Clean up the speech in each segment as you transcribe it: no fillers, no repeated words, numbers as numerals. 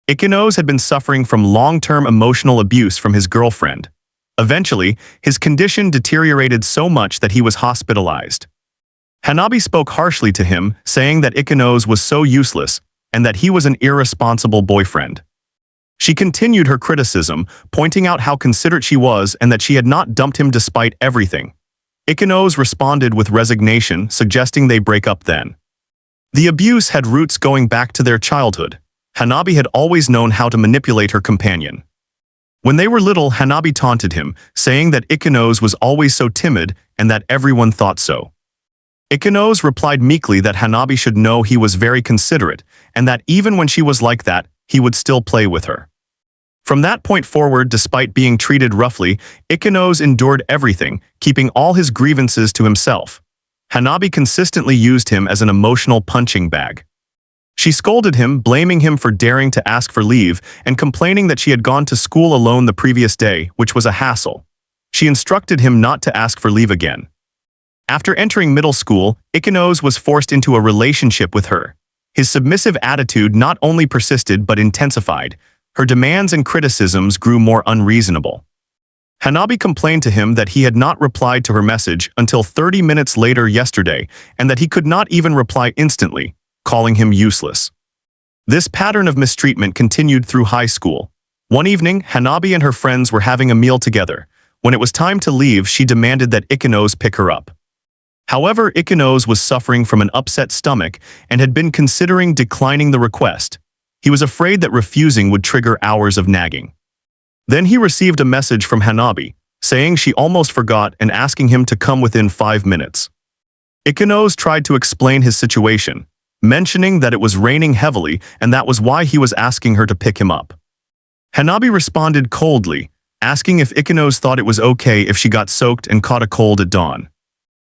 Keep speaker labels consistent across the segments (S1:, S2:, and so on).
S1: Ikenos had been suffering from long-term emotional abuse from his girlfriend. Eventually, his condition deteriorated so much that he was hospitalized. Hanabi spoke harshly to him, saying that Ikenos was so useless and that he was an irresponsible boyfriend. She continued her criticism, pointing out how considerate she was and that she had not dumped him despite everything. Ikenos responded with resignation, suggesting they break up then. The abuse had roots going back to their childhood. Hanabi had always known how to manipulate her companion. When they were little, Hanabi taunted him, saying that Ikenos was always so timid and that everyone thought so. Ikenos replied meekly that Hanabi should know he was very considerate and that even when she was like that, he would still play with her. From that point forward, despite being treated roughly, Ikenos endured everything, keeping all his grievances to himself. Hanabi consistently used him as an emotional punching bag. She scolded him, blaming him for daring to ask for leave and complaining that she had gone to school alone the previous day, which was a hassle. She instructed him not to ask for leave again. After entering middle school, Ikenos was forced into a relationship with her. His submissive attitude not only persisted but intensified. Her demands and criticisms grew more unreasonable. Hanabi complained to him that he had not replied to her message until 30 minutes later yesterday and that he could not even reply instantly, calling him useless. This pattern of mistreatment continued through high school. One evening, Hanabi and her friends were having a meal together. When it was time to leave, she demanded that Ikenos pick her up. However, Ikenos was suffering from an upset stomach and had been considering declining the request. He was afraid that refusing would trigger hours of nagging. Then he received a message from Hanabi, saying she almost forgot and asking him to come within 5 minutes. Ikenos tried to explain his situation, mentioning that it was raining heavily and that was why he was asking her to pick him up. Hanabi responded coldly, asking if Ikenos thought it was okay if she got soaked and caught a cold at dawn.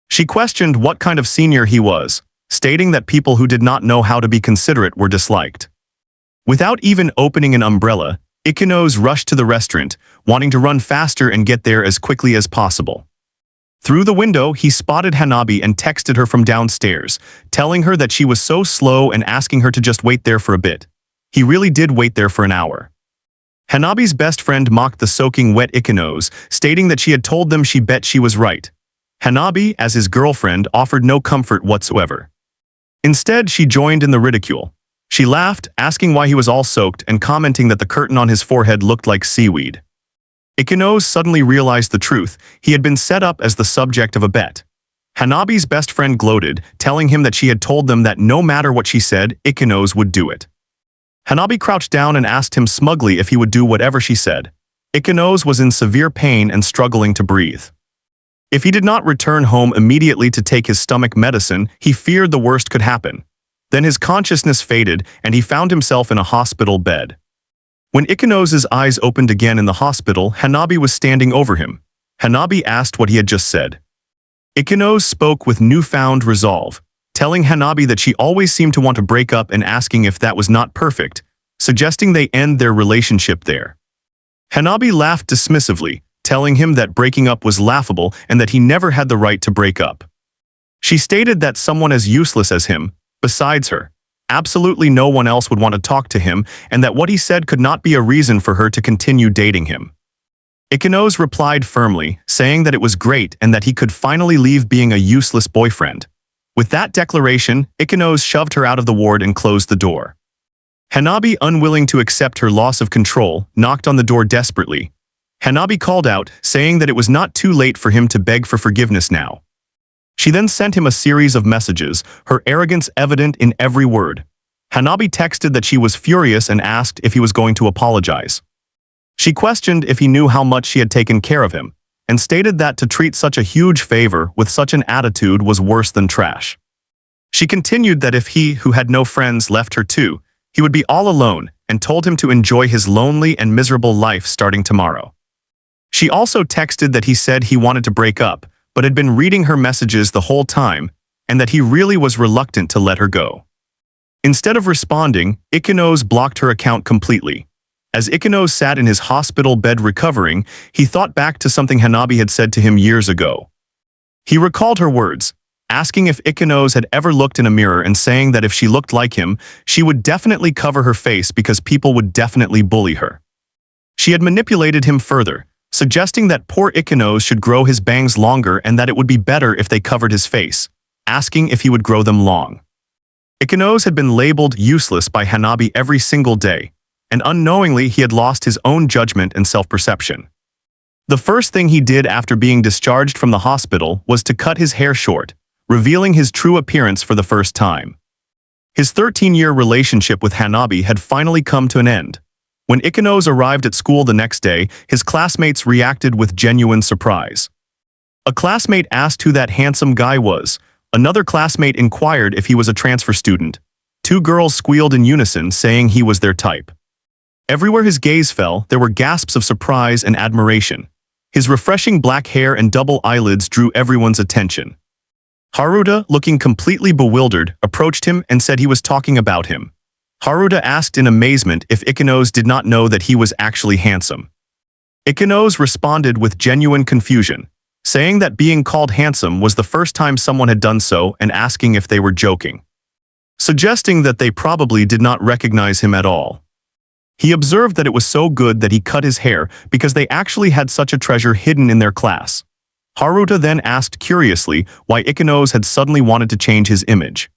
S1: She questioned what kind of senior he was, stating that people who did not know how to be considerate were disliked. Without even opening an umbrella, Ikenos rushed to the restaurant, wanting to run faster and get there as quickly as possible. Through the window, he spotted Hanabi and texted her from downstairs, telling her that she was so slow and asking her to just wait there for a bit. He really did wait there for an hour. Hanabi's best friend mocked the soaking wet Ikenos, stating that she had told them she bet she was right. Hanabi, as his girlfriend, offered no comfort whatsoever. Instead, she joined in the ridicule. She laughed, asking why he was all soaked and commenting that the curtain on his forehead looked like seaweed. Ikenos suddenly realized the truth. He had been set up as the subject of a bet. Hanabi's best friend gloated, telling him that she had told them that no matter what she said, Ikenos would do it. Hanabi crouched down and asked him smugly if he would do whatever she said. Ikenos was in severe pain and struggling to breathe. If he did not return home immediately to take his stomach medicine, he feared the worst could happen. Then his consciousness faded and he found himself in a hospital bed. When Ikenos' eyes opened again in the hospital, Hanabi was standing over him. Hanabi asked what he had just said. Ikenos spoke with newfound resolve, telling Hanabi that she always seemed to want to break up and asking if that was not perfect, suggesting they end their relationship there. Hanabi laughed dismissively, telling him that breaking up was laughable and that he never had the right to break up. She stated that someone as useless as him, besides her, absolutely no one else would want to talk to him and that what he said could not be a reason for her to continue dating him. Ikenos replied firmly, saying that it was great and that he could finally leave being a useless boyfriend. With that declaration, Ikenos shoved her out of the ward and closed the door. Hanabi, unwilling to accept her loss of control, knocked on the door desperately. Hanabi called out, saying that it was not too late for him to beg for forgiveness now. She then sent him a series of messages, her arrogance evident in every word. Hanabi texted that she was furious and asked if he was going to apologize. She questioned if he knew how much she had taken care of him, and stated that to treat such a huge favor with such an attitude was worse than trash. She continued that if he, who had no friends, left her too, he would be all alone, and told him to enjoy his lonely and miserable life starting tomorrow. She also texted that he said he wanted to break up, but had been reading her messages the whole time, and that he really was reluctant to let her go. Instead of responding, Ikenos blocked her account completely. As Ikenos sat in his hospital bed recovering, he thought back to something Hanabi had said to him years ago. He recalled her words, asking if Ikenos had ever looked in a mirror and saying that if she looked like him, she would definitely cover her face because people would definitely bully her. She had manipulated him further, suggesting that poor Ikenos should grow his bangs longer and that it would be better if they covered his face, asking if he would grow them long. Ikenos had been labeled useless by Hanabi every single day, and unknowingly he had lost his own judgment and self-perception. The first thing he did after being discharged from the hospital was to cut his hair short, revealing his true appearance for the first time. His 13-year relationship with Hanabi had finally come to an end. When Ikenos arrived at school the next day, his classmates reacted with genuine surprise. A classmate asked who that handsome guy was. Another classmate inquired if he was a transfer student. Two girls squealed in unison, saying he was their type. Everywhere his gaze fell, there were gasps of surprise and admiration. His refreshing black hair and double eyelids drew everyone's attention. Haruta, looking completely bewildered, approached him and said he was talking about him. Haruta asked in amazement if Ikenos did not know that he was actually handsome. Ikenos responded with genuine confusion, saying that being called handsome was the first time someone had done so and asking if they were joking, suggesting that they probably did not recognize him at all. He observed that it was so good that he cut his hair because they actually had such a treasure hidden in their class. Haruta then asked curiously why Ikenos had suddenly wanted to change his image.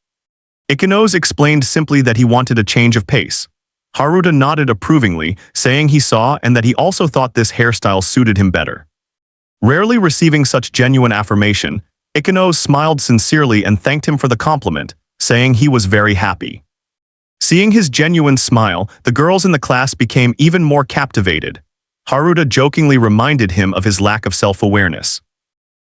S1: Ikenos explained simply that he wanted a change of pace. Haruta nodded approvingly, saying he saw and that he also thought this hairstyle suited him better. Rarely receiving such genuine affirmation, Ikenos smiled sincerely and thanked him for the compliment, saying he was very happy. Seeing his genuine smile, the girls in the class became even more captivated. Haruta jokingly reminded him of his lack of self-awareness.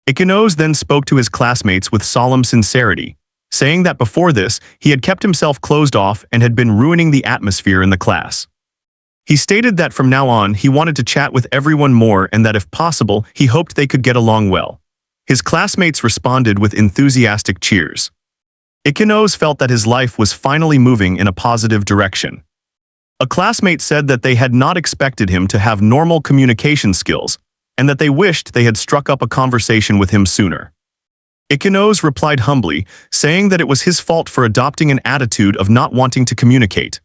S1: Ikenos then spoke to his classmates with solemn sincerity, saying that before this, he had kept himself closed off and had been ruining the atmosphere in the class. He stated that from now on he wanted to chat with everyone more and that if possible, he hoped they could get along well. His classmates responded with enthusiastic cheers. Ikenos felt that his life was finally moving in a positive direction. A classmate said that they had not expected him to have normal communication skills, and that they wished they had struck up a conversation with him sooner. Ikenos replied humbly, saying that it was his fault for adopting an attitude of not wanting to communicate.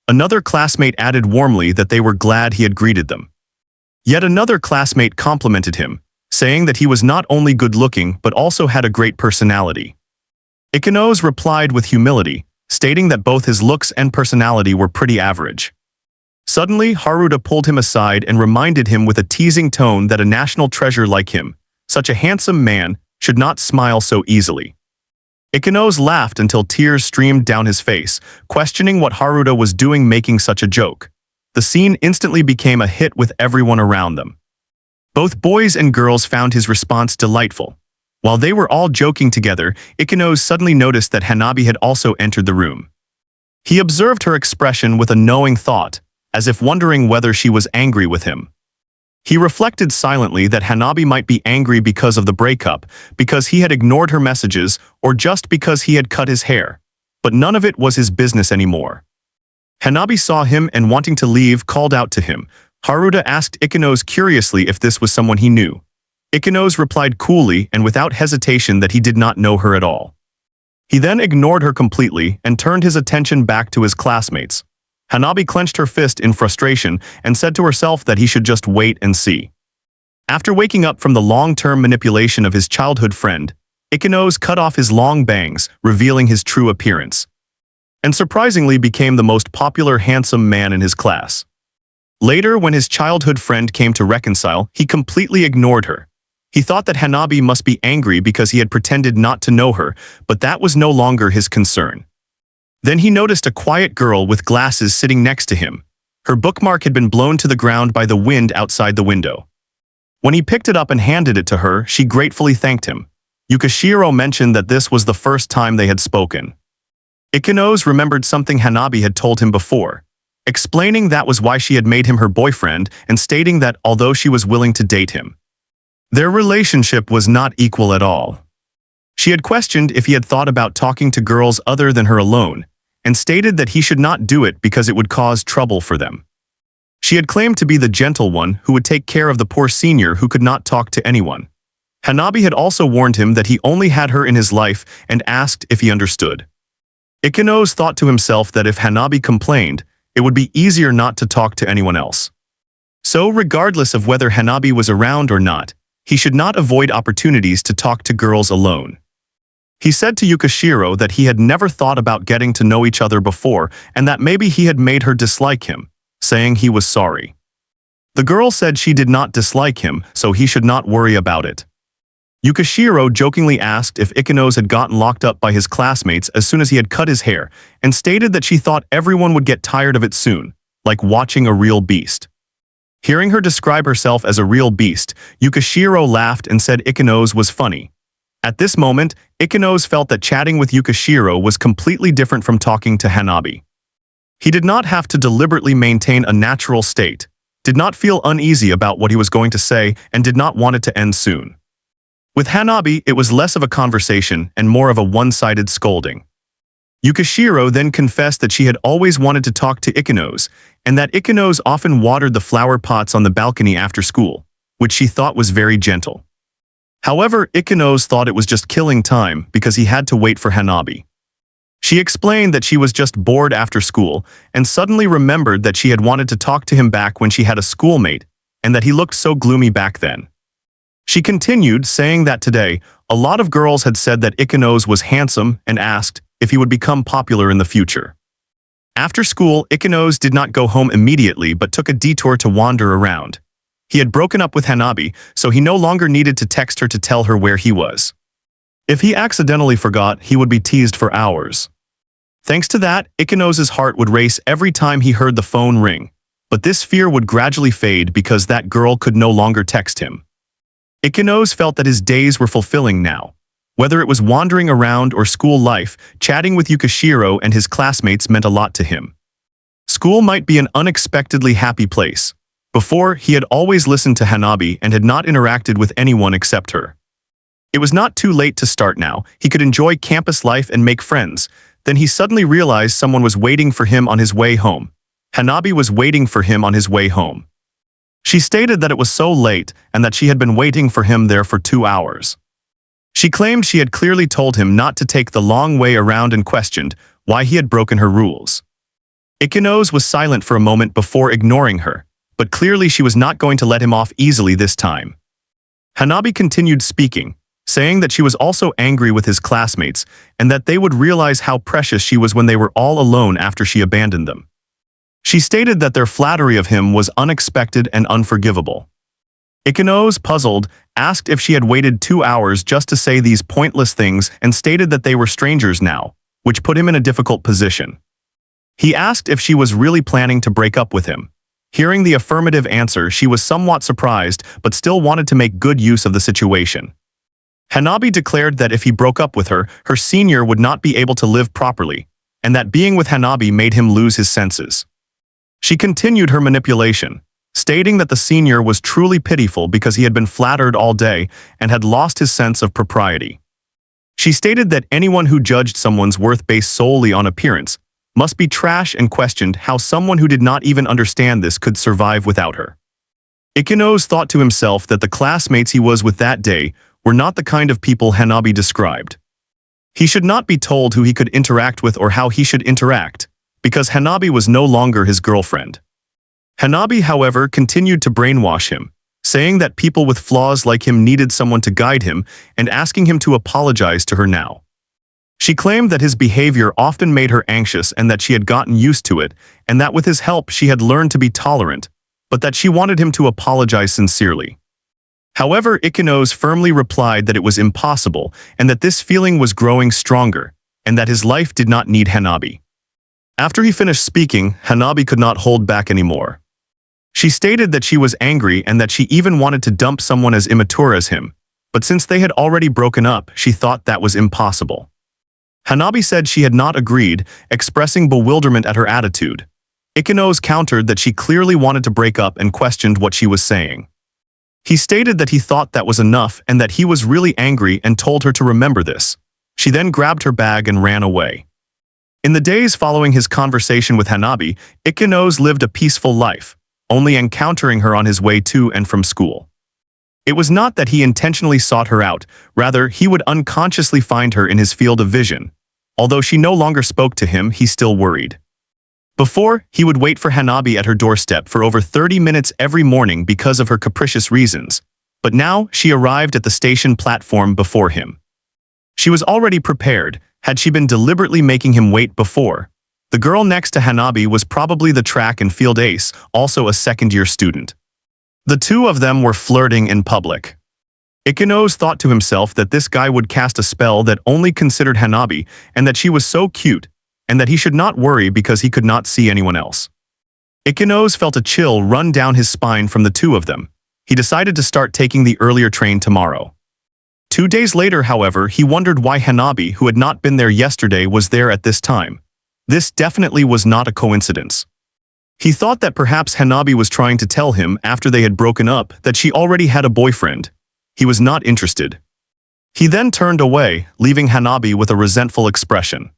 S1: Another classmate added warmly that they were glad he had greeted them. Yet another classmate complimented him, saying that he was not only good-looking but also had a great personality. Ikenos replied with humility, stating that both his looks and personality were pretty average. Suddenly, Haruta pulled him aside and reminded him with a teasing tone that a national treasure like him, such a handsome man, should not smile so easily. Ikenos laughed until tears streamed down his face, questioning what Haruta was doing making such a joke. The scene instantly became a hit with everyone around them. Both boys and girls found his response delightful. While they were all joking together, Ikenos suddenly noticed that Hanabi had also entered the room. He observed her expression with a knowing thought, as if wondering whether she was angry with him. He reflected silently that Hanabi might be angry because of the breakup, because he had ignored her messages, or just because he had cut his hair. But none of it was his business anymore. Hanabi saw him and wanting to leave called out to him. Haruta asked Ikenos curiously if this was someone he knew. Ikenos replied coolly and without hesitation that he did not know her at all. He then ignored her completely and turned his attention back to his classmates. Hanabi clenched her fist in frustration and said to herself that he should just wait and see. After waking up from the long-term manipulation of his childhood friend, Ikenos cut off his long bangs, revealing his true appearance, and surprisingly became the most popular handsome man in his class. Later, when his childhood friend came to reconcile, he completely ignored her. He thought that Hanabi must be angry because he had pretended not to know her, but that was no longer his concern. Then he noticed a quiet girl with glasses sitting next to him. Her bookmark had been blown to the ground by the wind outside the window. When he picked it up and handed it to her, she gratefully thanked him. Yukishiro mentioned that this was the first time they had spoken. Ikenos remembered something Hanabi had told him before, explaining that was why she had made him her boyfriend and stating that although she was willing to date him, their relationship was not equal at all. She had questioned if he had thought about talking to girls other than her alone, and stated that he should not do it because it would cause trouble for them. She had claimed to be the gentle one who would take care of the poor senior who could not talk to anyone. Hanabi had also warned him that he only had her in his life and asked if he understood. Ikeno's thought to himself that if Hanabi complained, it would be easier not to talk to anyone else. So, regardless of whether Hanabi was around or not, he should not avoid opportunities to talk to girls alone. He said to Yukishiro that he had never thought about getting to know each other before and that maybe he had made her dislike him, saying he was sorry. The girl said she did not dislike him, so he should not worry about it. Yukishiro jokingly asked if Ikenos had gotten locked up by his classmates as soon as he had cut his hair, and stated that she thought everyone would get tired of it soon, like watching a real beast. Hearing her describe herself as a real beast, Yukishiro laughed and said Ikenos was funny. At this moment, Ikenos felt that chatting with Yukishiro was completely different from talking to Hanabi. He did not have to deliberately maintain a natural state, did not feel uneasy about what he was going to say, and did not want it to end soon. With Hanabi, it was less of a conversation and more of a one-sided scolding. Yukishiro then confessed that she had always wanted to talk to Ikenos, and that Ikenos often watered the flower pots on the balcony after school, which she thought was very gentle. However, Ikenos thought it was just killing time because he had to wait for Hanabi. She explained that she was just bored after school and suddenly remembered that she had wanted to talk to him back when she had a schoolmate, and that he looked so gloomy back then. She continued, saying that today, a lot of girls had said that Ikenos was handsome and asked if he would become popular in the future. After school, Ikenos did not go home immediately but took a detour to wander around. He had broken up with Hanabi, so he no longer needed to text her to tell her where he was. If he accidentally forgot, he would be teased for hours. Thanks to that, Ikenos' heart would race every time he heard the phone ring, but this fear would gradually fade because that girl could no longer text him. Ikenos felt that his days were fulfilling now. Whether it was wandering around or school life, chatting with Yukishiro and his classmates meant a lot to him. School might be an unexpectedly happy place. Before, he had always listened to Hanabi and had not interacted with anyone except her. It was not too late to start now. He could enjoy campus life and make friends. Then he suddenly realized someone was waiting for him on his way home. Hanabi was waiting for him on his way home. She stated that it was so late and that she had been waiting for him there for 2 hours. She claimed she had clearly told him not to take the long way around and questioned why he had broken her rules. Ikenos was silent for a moment before ignoring her, but clearly she was not going to let him off easily this time. Hanabi continued speaking, saying that she was also angry with his classmates and that they would realize how precious she was when they were all alone after she abandoned them. She stated that their flattery of him was unexpected and unforgivable. Ikenos, puzzled, asked if she had waited 2 hours just to say these pointless things and stated that they were strangers now, which put him in a difficult position. He asked if she was really planning to break up with him. Hearing the affirmative answer, she was somewhat surprised but still wanted to make good use of the situation. Hanabi declared that if he broke up with her, her senior would not be able to live properly, and that being with Hanabi made him lose his senses. She continued her manipulation, stating that the senior was truly pitiful because he had been flattered all day and had lost his sense of propriety. She stated that anyone who judged someone's worth based solely on appearance must be trash and questioned how someone who did not even understand this could survive without her. Ikenos thought to himself that the classmates he was with that day were not the kind of people Hanabi described. He should not be told who he could interact with or how he should interact, because Hanabi was no longer his girlfriend. Hanabi, however, continued to brainwash him, saying that people with flaws like him needed someone to guide him and asking him to apologize to her now. She claimed that his behavior often made her anxious and that she had gotten used to it, and that with his help she had learned to be tolerant, but that she wanted him to apologize sincerely. However, Ikenos firmly replied that it was impossible and that this feeling was growing stronger, and that his life did not need Hanabi. After he finished speaking, Hanabi could not hold back anymore. She stated that she was angry and that she even wanted to dump someone as immature as him, but since they had already broken up, she thought that was impossible. Hanabi said she had not agreed, expressing bewilderment at her attitude. Ikenos countered that she clearly wanted to break up and questioned what she was saying. He stated that he thought that was enough and that he was really angry and told her to remember this. She then grabbed her bag and ran away. In the days following his conversation with Hanabi, Ikenos lived a peaceful life, only encountering her on his way to and from school. It was not that he intentionally sought her out, rather he would unconsciously find her in his field of vision. Although she no longer spoke to him, he still worried. Before, he would wait for Hanabi at her doorstep for over 30 minutes every morning because of her capricious reasons. But now, she arrived at the station platform before him. She was already prepared, had she been deliberately making him wait before. The girl next to Hanabi was probably the track and field ace, also a second-year student. The two of them were flirting in public. Ikeno's thought to himself that this guy would cast a spell that only considered Hanabi, and that she was so cute, and that he should not worry because he could not see anyone else. Ikeno's felt a chill run down his spine from the two of them. He decided to start taking the earlier train tomorrow. 2 days later, however, he wondered why Hanabi, who had not been there yesterday, was there at this time. This definitely was not a coincidence. He thought that perhaps Hanabi was trying to tell him, after they had broken up, that she already had a boyfriend. He was not interested. He then turned away, leaving Hanabi with a resentful expression.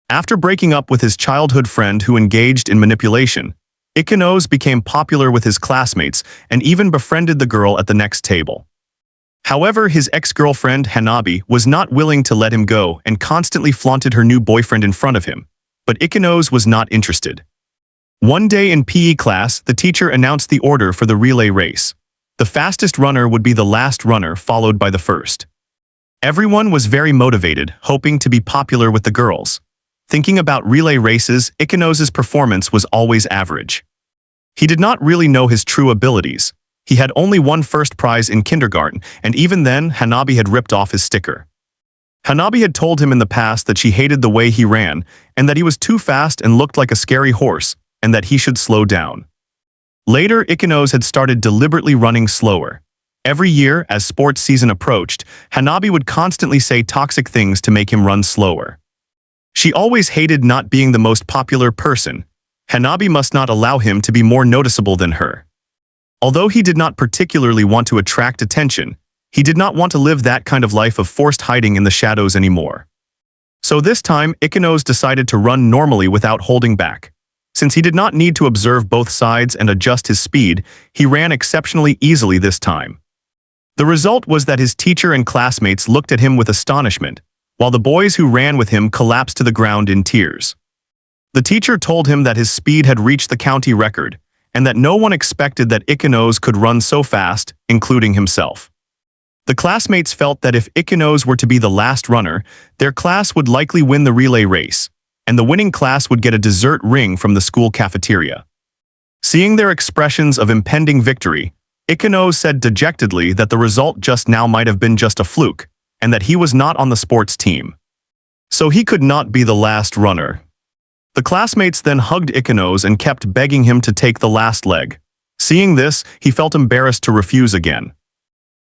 S1: After breaking up with his childhood friend who engaged in manipulation, Ikeno's became popular with his classmates and even befriended the girl at the next table. However, his ex-girlfriend, Hanabi, was not willing to let him go and constantly flaunted her new boyfriend in front of him. But Ikeno's was not interested. One day in PE class, the teacher announced the order for the relay race. The fastest runner would be the last runner, followed by the first. Everyone was very motivated, hoping to be popular with the girls. Thinking about relay races, Ikeno's performance was always average. He did not really know his true abilities. He had only won first prize in kindergarten, and even then, Hanabi had ripped off his sticker. Hanabi had told him in the past that she hated the way he ran, and that he was too fast and looked like a scary horse, and that he should slow down. Later, Ikeno's had started deliberately running slower. Every year, as sports season approached, Hanabi would constantly say toxic things to make him run slower. She always hated not being the most popular person. Hanabi must not allow him to be more noticeable than her. Although he did not particularly want to attract attention, he did not want to live that kind of life of forced hiding in the shadows anymore. So this time, Ikeno's decided to run normally without holding back. Since he did not need to observe both sides and adjust his speed, he ran exceptionally easily this time. The result was that his teacher and classmates looked at him with astonishment, while the boys who ran with him collapsed to the ground in tears. The teacher told him that his speed had reached the county record, and that no one expected that Ikeno's could run so fast, including himself. The classmates felt that if Ikeno's were to be the last runner, their class would likely win the relay race, and the winning class would get a dessert ring from the school cafeteria. Seeing their expressions of impending victory, Ikeno's said dejectedly that the result just now might have been just a fluke, and that he was not on the sports team. So he could not be the last runner. The classmates then hugged Ikeno's and kept begging him to take the last leg. Seeing this, he felt embarrassed to refuse again.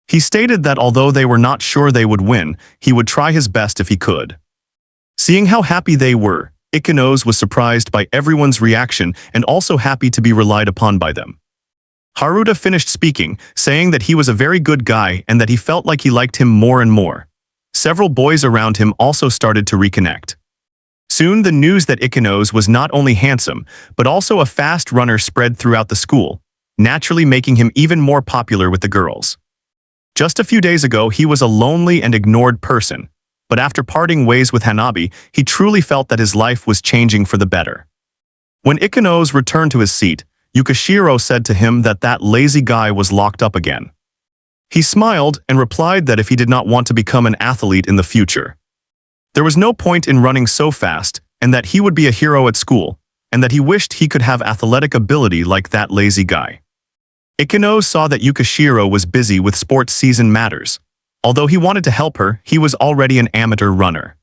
S1: He stated that although they were not sure they would win, he would try his best if he could. Seeing how happy they were, Ikeno's was surprised by everyone's reaction and also happy to be relied upon by them. Haruta finished speaking, saying that he was a very good guy and that he felt like he liked him more and more. Several boys around him also started to reconnect. Soon the news that Ikeno's was not only handsome, but also a fast runner spread throughout the school, naturally making him even more popular with the girls. Just a few days ago, he was a lonely and ignored person, but after parting ways with Hanabi, he truly felt that his life was changing for the better. When Ikeno's returned to his seat, Yukishiro said to him that that lazy guy was locked up again. He smiled and replied that if he did not want to become an athlete in the future, there was no point in running so fast, and that he would be a hero at school, and that he wished he could have athletic ability like that lazy guy. Ikeno saw that Yukishiro was busy with sports season matters. Although he wanted to help her, he was already an amateur runner.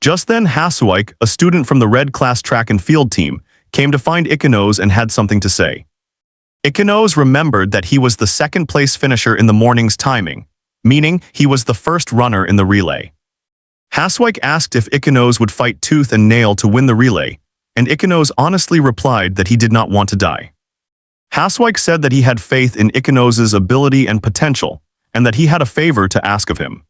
S1: Just then Hasuike, a student from the red class track and field team, came to find Ikeno's and had something to say. Ikeno's remembered that he was the second-place finisher in the morning's timing, meaning he was the first runner in the relay. Hasuike asked if Ikeno's would fight tooth and nail to win the relay, and Ikeno's honestly replied that he did not want to die. Hasuike said that he had faith in Ikeno's ability and potential, and that he had a favor to ask of him.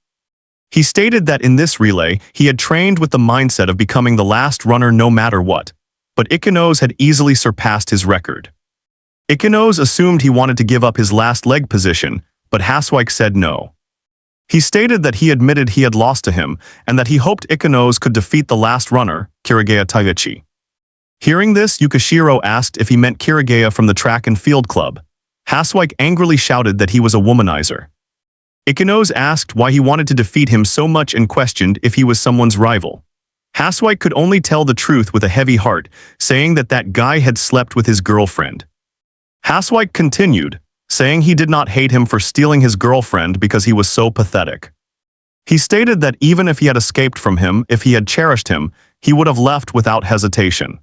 S1: He stated that in this relay, he had trained with the mindset of becoming the last runner no matter what, but Ikeno's had easily surpassed his record. Ikeno's assumed he wanted to give up his last leg position, but Haswike said no. He stated that he admitted he had lost to him and that he hoped Ikenos could defeat the last runner, Kirigeya Taiichi. Hearing this, Yukishiro asked if he meant Kirigeya from the track and field club. Haswike angrily shouted that he was a womanizer. Ikenos asked why he wanted to defeat him so much and questioned if he was someone's rival. Haswike could only tell the truth with a heavy heart, saying that that guy had slept with his girlfriend. Haswike continued, saying he did not hate him for stealing his girlfriend because he was so pathetic. He stated that even if he had escaped from him, if he had cherished him, he would have left without hesitation.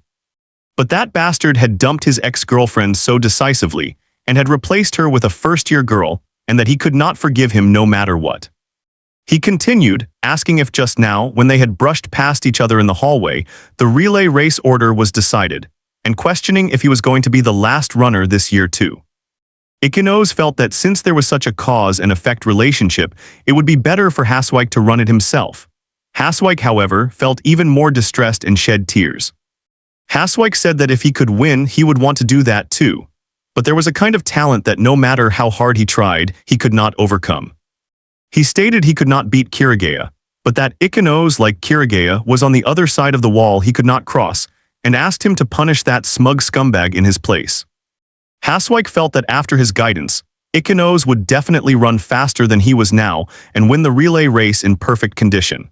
S1: But that bastard had dumped his ex-girlfriend so decisively and had replaced her with a first-year girl, and that he could not forgive him no matter what. He continued, asking if just now, when they had brushed past each other in the hallway, the relay race order was decided, and questioning if he was going to be the last runner this year too. Ikenos felt that since there was such a cause and effect relationship, it would be better for Haswike to run it himself. Haswike, however, felt even more distressed and shed tears. Haswike said that if he could win, he would want to do that too. But there was a kind of talent that no matter how hard he tried, he could not overcome. He stated he could not beat Kirigeya, but that Ikenos, like Kirigeya, was on the other side of the wall he could not cross, and asked him to punish that smug scumbag in his place. Haswike felt that after his guidance, Ikenos would definitely run faster than he was now and win the relay race in perfect condition.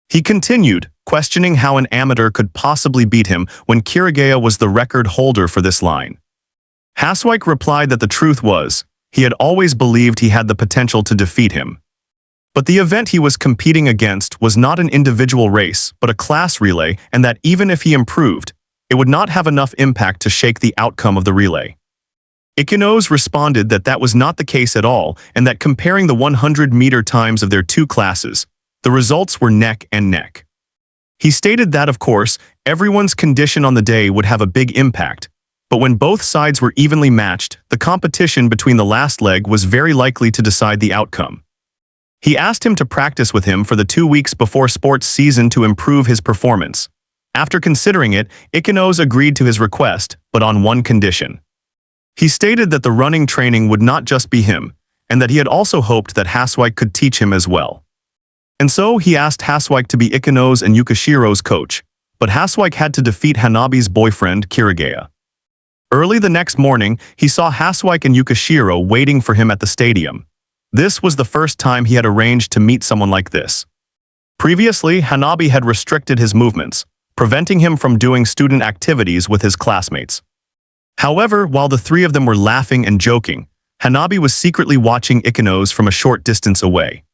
S1: He continued, questioning how an amateur could possibly beat him when Kirigeya was the record holder for this line. Haswike replied that the truth was, he had always believed he had the potential to defeat him. But the event he was competing against was not an individual race, but a class relay, and that even if he improved, it would not have enough impact to shake the outcome of the relay. Ikenos responded that that was not the case at all, and that comparing the 100-meter times of their two classes, the results were neck and neck. He stated that, of course, everyone's condition on the day would have a big impact, but when both sides were evenly matched, the competition between the last leg was very likely to decide the outcome. He asked him to practice with him for the 2 weeks before sports season to improve his performance. After considering it, Ikenos agreed to his request, but on one condition. He stated that the running training would not just be him, and that he had also hoped that Haswike could teach him as well. And so he asked Haswike to be Ikenos and Yukishiro's coach, but Haswike had to defeat Hanabi's boyfriend, Kirigeya. Early the next morning, he saw Haswike and Yukishiro waiting for him at the stadium. This was the first time he had arranged to meet someone like this. Previously, Hanabi had restricted his movements, preventing him from doing student activities with his classmates. However, while the three of them were laughing and joking, Hanabi was secretly watching Ikenos from a short distance away.